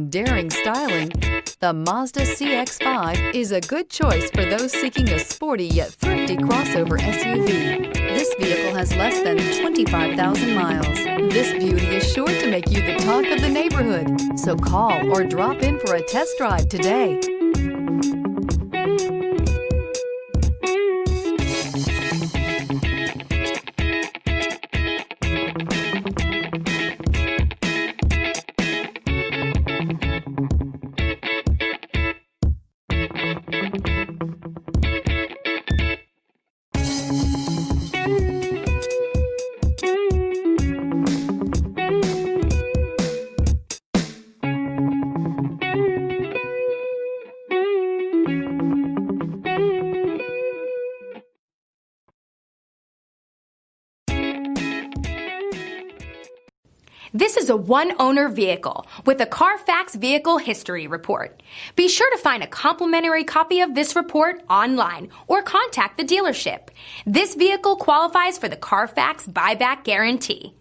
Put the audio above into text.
and daring styling, the Mazda CX-5 is a good choice for those seeking a sporty yet thrifty crossover SUV. This vehicle has less than 25,000 miles. This beauty is sure to make you the talk of the neighborhood. So call or drop in for a test drive today. This is a one-owner vehicle with a Carfax Vehicle History Report. Be sure to find a complimentary copy of this report online or contact the dealership. This vehicle qualifies for the Carfax Buyback Guarantee.